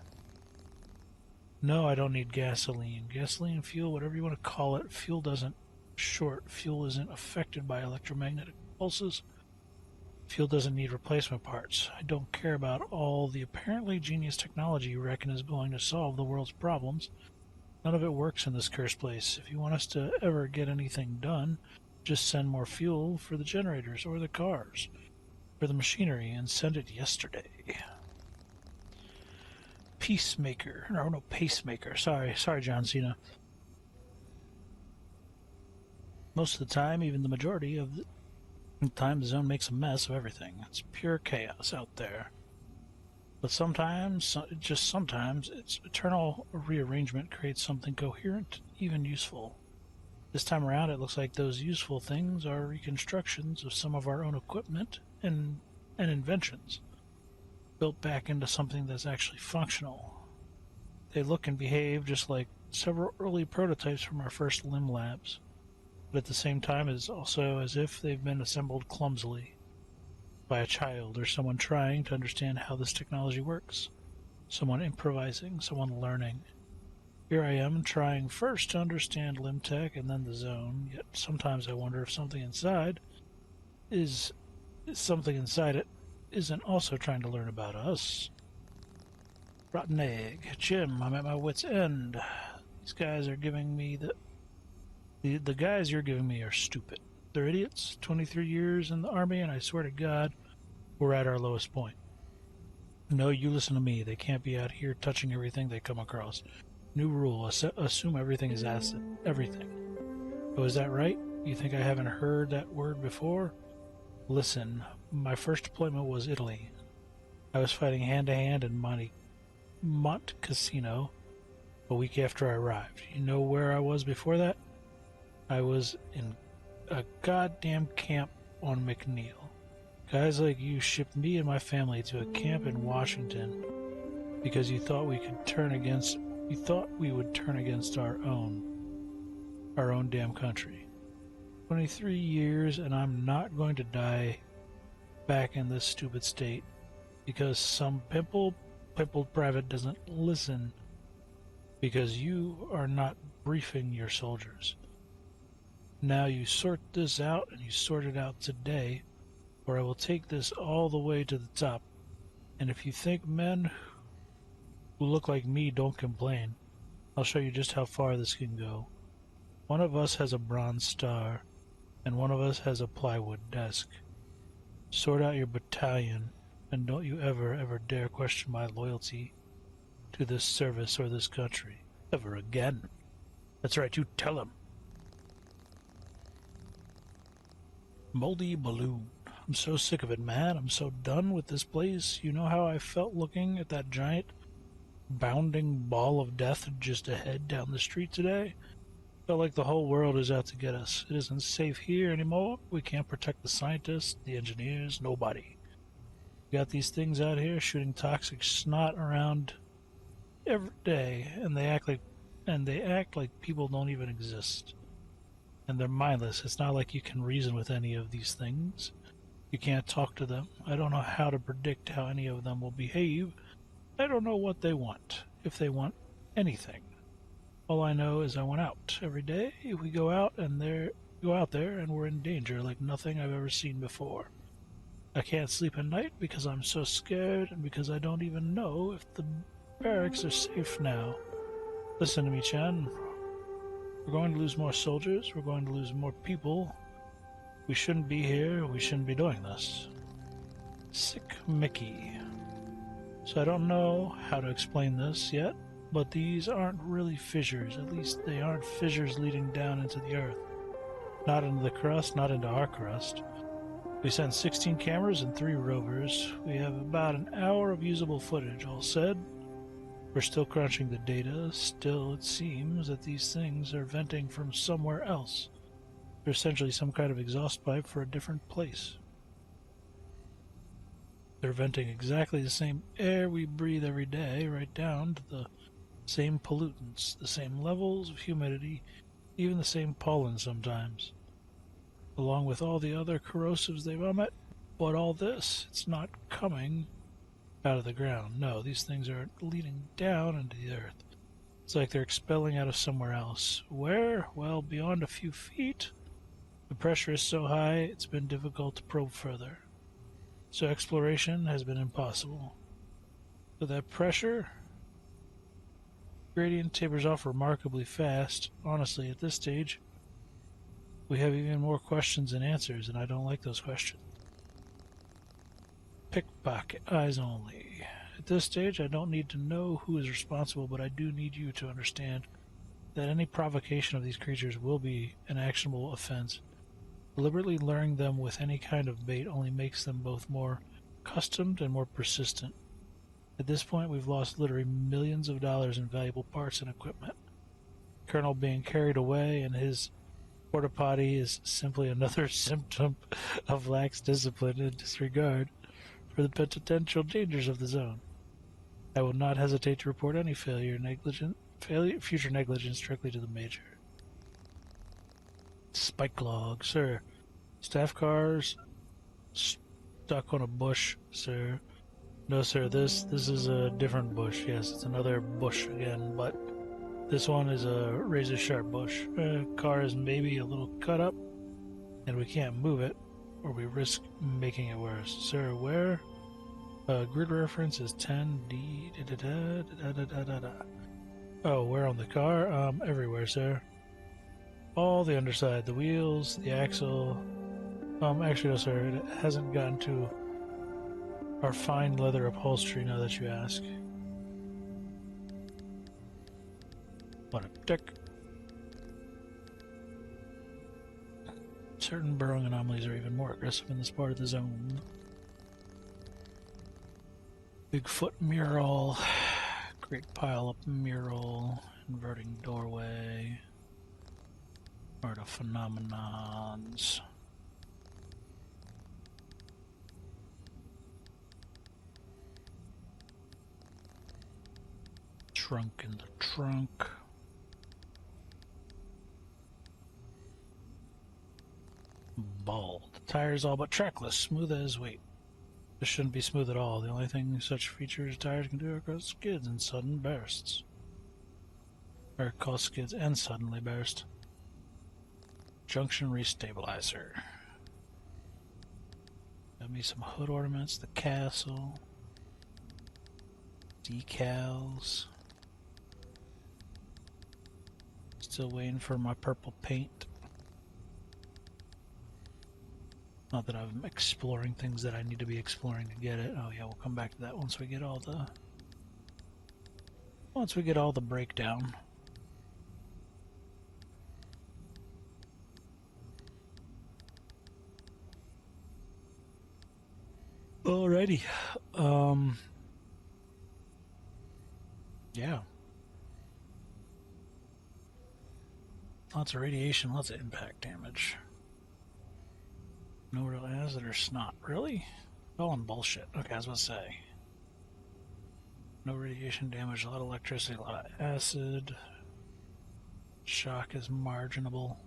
No, I don't need gasoline. Gasoline, fuel, whatever you want to call it, fuel isn't affected by electromagnetic pulses. Fuel doesn't need replacement parts. I don't care about all the apparently genius technology you reckon is going to solve the world's problems. None of it works in this cursed place. If you want us to ever get anything done, just send more fuel for the generators or the cars, for the machinery, and send it yesterday. Pacemaker. Sorry, John Cena. Most of the time, even the majority of the time, the zone makes a mess of everything. It's pure chaos out there. But sometimes, its eternal rearrangement creates something coherent, even useful. This time around, it looks like those useful things are reconstructions of some of our own equipment and inventions, built back into something that's actually functional. They look and behave just like several early prototypes from our first limb labs, but at the same time it is also as if they've been assembled clumsily by a child or someone trying to understand how this technology works, someone improvising, someone learning. Here I am trying first to understand limb tech and then the zone, yet sometimes I wonder if something inside it isn't also trying to learn about us. Rotten egg. Jim, I'm at my wit's end. These guys are giving me the guys you're giving me are stupid. They're idiots. 23 years in the army, and I swear to God, we're at our lowest point. No, you listen to me. They can't be out here touching everything they come across. New rule, assume everything is acid. Everything. Oh, is that right? You think I haven't heard that word before? Listen, my first deployment was Italy. I was fighting hand-to-hand in Mont Cassino a week after I arrived. You know where I was before that? I was in a goddamn camp on McNeil. Guys like you shipped me and my family to a camp in Washington because you thought we would turn against our own damn country. 23 years, and I'm not going to die back in this stupid state because some pimpled private doesn't listen because you are not briefing your soldiers. Now you sort this out, and you sort it out today, or I will take this all the way to the top. And if you think men who look like me don't complain, I'll show you just how far this can go. One of us has a bronze star, and one of us has a plywood desk. Sort out your battalion, and don't you ever dare question my loyalty to this service or this country. Ever again. That's right, you tell him. Moldy balloon. I'm so sick of it, man. I'm so done with this place. You know how I felt looking at that giant, bounding ball of death just ahead down the street today? Felt like the whole world is out to get us. It isn't safe here anymore. We can't protect the scientists, the engineers, nobody. We got these things out here shooting toxic snot around every day, and they act like people don't even exist. And they're mindless. It's not like you can reason with any of these things. You can't talk to them. I don't know how to predict how any of them will behave. I don't know what they want, if they want anything. All I know is I went out every day. We go out there and we're in danger like nothing I've ever seen before. I can't sleep at night because I'm so scared and because I don't even know if the barracks are safe now. Listen to me, Chan. We're going to lose more soldiers. We're going to lose more people. We shouldn't be here. We shouldn't be doing this. Sick Mickey. So I don't know how to explain this yet, but these aren't really fissures. At least they aren't fissures leading down into the earth. Not into the crust, not into our crust. We sent 16 cameras and 3 rovers. We have about an hour of usable footage, all said. We're still crunching the data. Still, it seems that these things are venting from somewhere else. They're essentially some kind of exhaust pipe for a different place. They're venting exactly the same air we breathe every day, right down to the same pollutants, the same levels of humidity, even the same pollen sometimes, along with all the other corrosives they vomit. But all this, it's not coming out of the ground. No, these things are leading down into the earth. It's like they're expelling out of somewhere else. Where? Well, beyond a few feet. The pressure is so high, it's been difficult to probe further. So exploration has been impossible. So that pressure gradient tapers off remarkably fast. Honestly, at this stage, we have even more questions than answers, and I don't like those questions. Pickpocket, eyes only. At this stage, I don't need to know who is responsible, but I do need you to understand that any provocation of these creatures will be an actionable offense. Deliberately luring them with any kind of bait only makes them both more accustomed and more persistent. At this point, we've lost literally millions of dollars in valuable parts and equipment. Colonel being carried away and his porta potty is simply another symptom of lax discipline and disregard for the potential dangers of the zone. I will not hesitate to report any future negligence directly to the Major. Spike log, sir. Staff cars stuck on a bush, sir. No, sir, this is a different bush. Yes, it's another bush again, but this one is a razor-sharp bush. Car is maybe a little cut up, and we can't move it, or we risk making it worse. Sir, where? Grid reference is 10D. Oh, where on the car? Everywhere, sir. All the underside, the wheels, the axle. Actually, no, sir. It hasn't gotten to our fine leather upholstery now that you ask. What a dick. Certain burrowing anomalies are even more aggressive in this part of the zone. Bigfoot mural. Great pile-up mural. Inverting doorway. Art of phenomenons. Trunk in the trunk. Bald. The tires all but trackless, smooth as weight. This shouldn't be smooth at all. The only thing such features tires can do are cause skids and sudden bursts. Or cause skids and suddenly burst. Junction restabilizer. Got me some hood ornaments, the castle. Decals. Still waiting for my purple paint. Not that I'm exploring things that I need to be exploring to get it. Oh yeah, we'll come back to that once we get all the breakdown. Alrighty. Yeah. Lots of radiation, lots of impact damage. No real acid or snot. Really? Oh, and bullshit. Okay, I was about to say. No radiation damage, a lot of electricity, a lot of acid. Shock is marginable.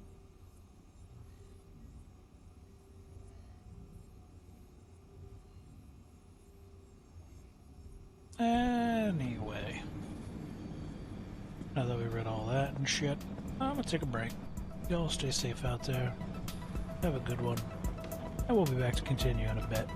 Anyway. Now that we read all that and shit, I'm gonna take a break. Y'all stay safe out there. Have a good one. And we'll be back to continue in a bit.